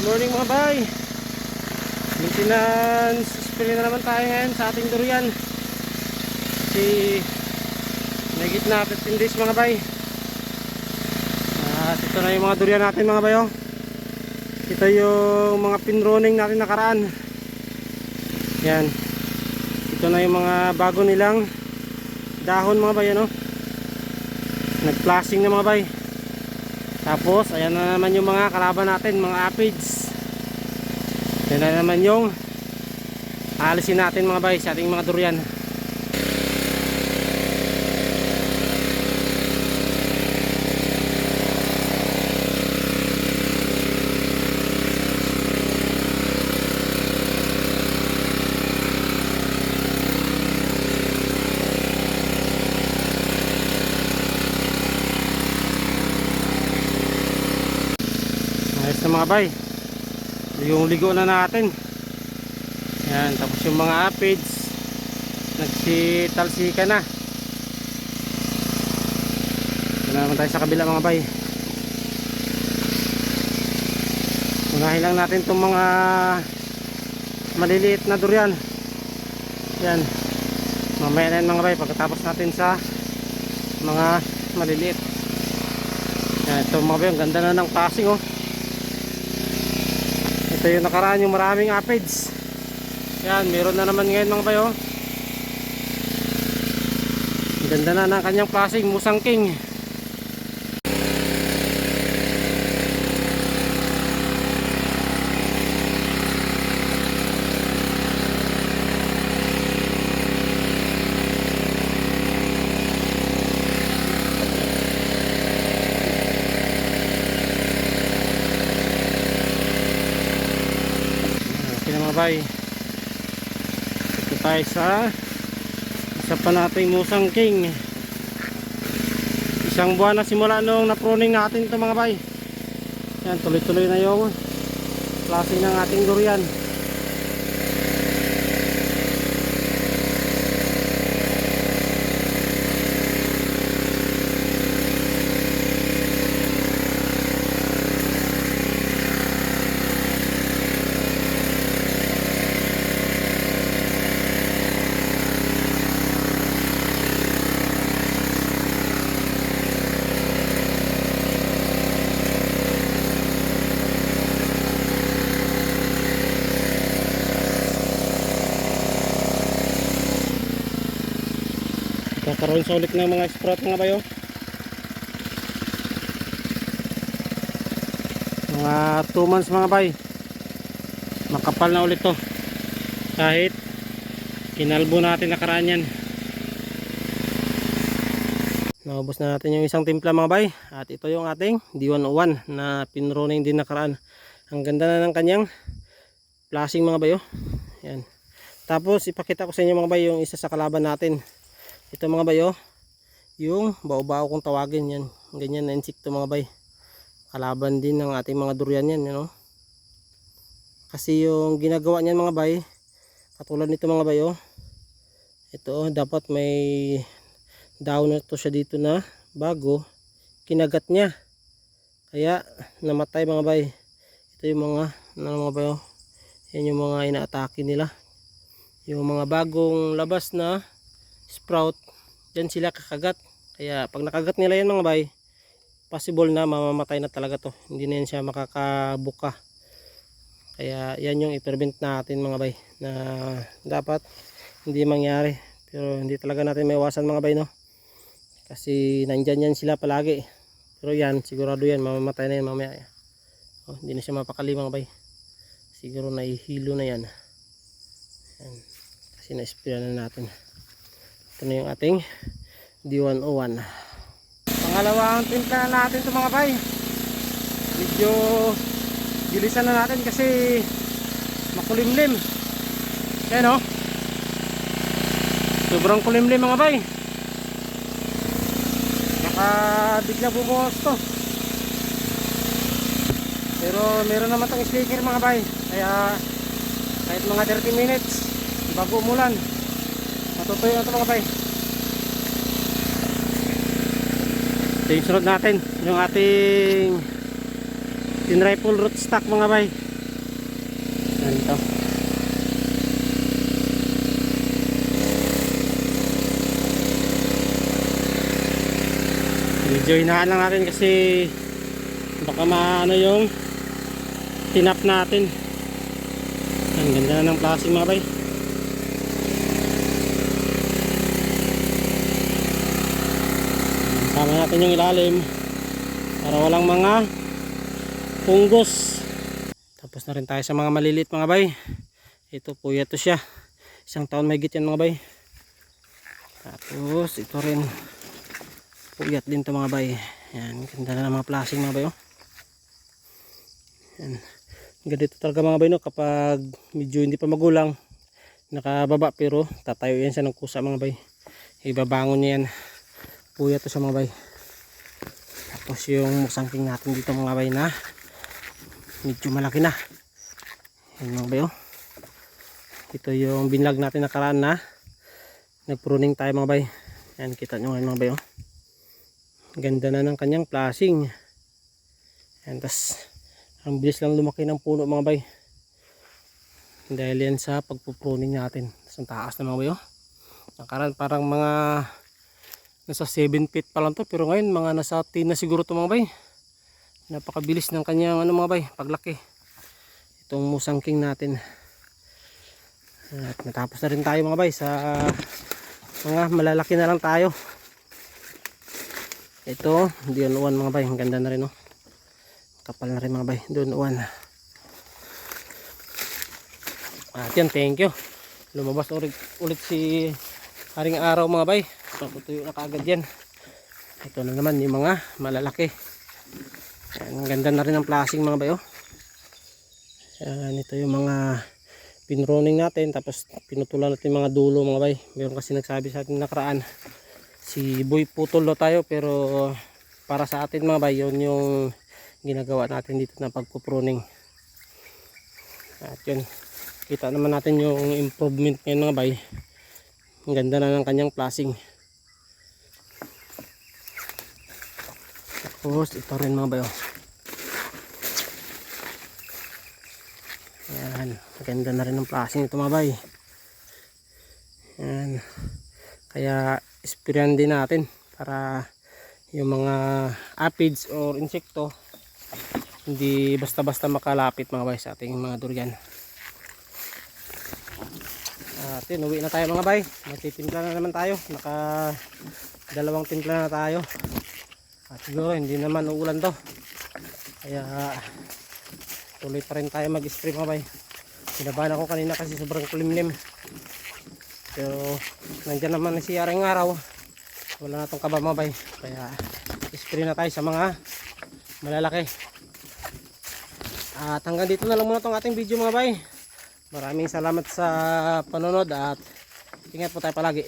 morning mga bay. Maintenance spray na naman tayo ngayon sa ating durian. Kasi may gitna 15 days mga bay. At ito na yung mga durian natin mga bay, oh. Ito yung mga pinroning natin nakaraan. Yan. Ito na yung mga bago nilang dahon mga bay, ano? Nag-flashing na mga bay. Tapos ayan na naman yung mga kalaban natin, mga aphids. Ayan na naman yung alisin natin mga bay sa ating mga durian. Ayos na mga bay, yung ligo na natin. Yan, tapos yung mga aphids nagsitalsika na. Ito na naman tayo sa kabila mga bay. Unahin lang natin itong mga maliliit na durian. Yan, mamaya na yan mga bay, pagkatapos natin sa mga maliliit. Yan, ito mga bay, ang ganda na ng passing, oh. Ito yung nakaraan yung maraming aphids. Yan, meron na naman ngayon mga bayo. Ganda na ng kanyang passing, Musang King. Bay, ito tayo sa isa pa nating Musang King. Isang buwan na simula nung na-pruning natin ito mga bay. Yan, tuloy-tuloy na yung klase ng ating durian. Kakaroon sa ulit ng mga sprout mga bayo. Mga 2 months mga bay, makapal na ulit to. Kahit kinalbo natin nakaraan yan. Naubos na natin yung isang timpla mga bay. At ito yung ating D101 na pinroning din nakaraan. Ang ganda na ng kanyang flashing mga bayo. Yan. Tapos ipakita ko sa inyo mga bay yung isa sa kalaban natin. Ito mga bayo, yung bao-bao kung tawagin yan. Ganyan na insekto mga bay. Kalaban din ng ating mga durian yan, you know? Kasi yung ginagawa niyan mga bay, katulad nito mga bayo, ito dapat may down na to siya dito na bago, kinagat niya. Kaya namatay mga bay. Ito yung mga bayo. Yan yung mga inaatake nila. Yung mga bagong labas na sprout, dyan sila kakagat. Kaya pag nakagat nila yan mga bay, possible na mamamatay na talaga to. Hindi na yan siya makakabuka. Kaya yan yung i-prevent natin mga bay, na dapat hindi mangyari. Pero hindi talaga natin maiwasan mga bay, no? Kasi nandyan yan sila palagi. Pero yan, sigurado yan, mamamatay na yan mamaya. Oh, hindi na siya mapakali mga bay. Siguro naihilo na yan. Yan. Kasi na-spray na natin. Ito na yung ating D101. Pangalawang timpla na natin ito mga bay. Medyo bilisan na natin kasi makulimlim. Yan, oh. Sobrang kulimlim mga bay. Baka bigla bumuhos to. Pero meron naman itong sticker mga bay. Kaya kahit mga 30 minutes bago umulan, matutuyo na ito mga bay. Ito yung sunod natin, yung ating tin rifle rootstock mga bay. Ganito. Medyo hinaan lang natin kasi baka maano yung tinap natin. Ang ganda na ng plastic mga bay. Sama natin yung ilalim para walang mga punggos. Tapos na rin tayo sa mga maliliit mga bay. Ito po yato siya. 1 taon may git yan mga bay. Tapos ito rin puyat din to mga bay. Yan, ganda na ng mga plastic mga bay oh. Yan. Ganito talaga mga bay no, kapag medyo hindi pa magulang, nakababa pero tatayo yan siya ng kusa mga bay. Ibabangon niya yan. Puyat to sa mga bay. Tapos yung musangking natin dito mga bay na medyo malaki na. Yan mga bay oh. Ito yung binlag natin nakaraan na nagpruning tayo mga bay. Yan, kita nyo ngayon mga bay oh. Ganda na ng kanyang plasing. Yan, tas ang bilis lang lumaki ng puno mga bay. Dahil yan sa pagpupruning natin. Tas ang taas na mga bay oh. Nakaraan parang mga nasa 7 feet pa lang to, pero ngayon mga nasa 10 na siguro to mga bay. Napakabilis ng kanyang ano mga bay, paglaki. Itong musangking natin. At natapos na rin tayo mga bay sa mga malalaki na lang tayo. Ito, Dion 1 mga bay, ang ganda na rin oh. Kapal na rin mga bay, Dion 1. At yan, thank you. Lumabas ulit si Haring Araw mga bay. Paputuyo na kaagad yan. Ito na naman yung mga malalaki. Yan, ang ganda na rin ng plasing mga bay oh. Yan, ito yung mga pinroning natin. Tapos pinutulan natin mga dulo mga bay. Meron kasi nagsabi sa atin nakaraan, si boy putol daw tayo, pero para sa atin mga bay, yun yung ginagawa natin dito na pagpupruning. At yun, kita naman natin yung improvement ngayon mga bay. Ang ganda na ng kanyang plasing. Tapos ito rin mga bay oh. Yan, ganda na rin ng plasing ito mga bay. Yan, kaya sprayan din natin para yung mga aphids or insekto hindi basta-basta makalapit mga bay sa ating mga durian. At yun, uwi na tayo mga bay. Magtitimpla na naman tayo. Naka 2 timpla na tayo. At siguro hindi naman uulan to, kaya tuloy pa rin tayo mag-spray mga bay. Sinabahan ako kanina kasi sobrang kulimlim. Pero nandyan naman si Haring Araw. Wala na itong kaba mga bay. Kaya spray na tayo sa mga malalaki. At hanggang dito na lang muna itong ating video mga bay. Maraming salamat sa panonood at ingat po tayo palagi.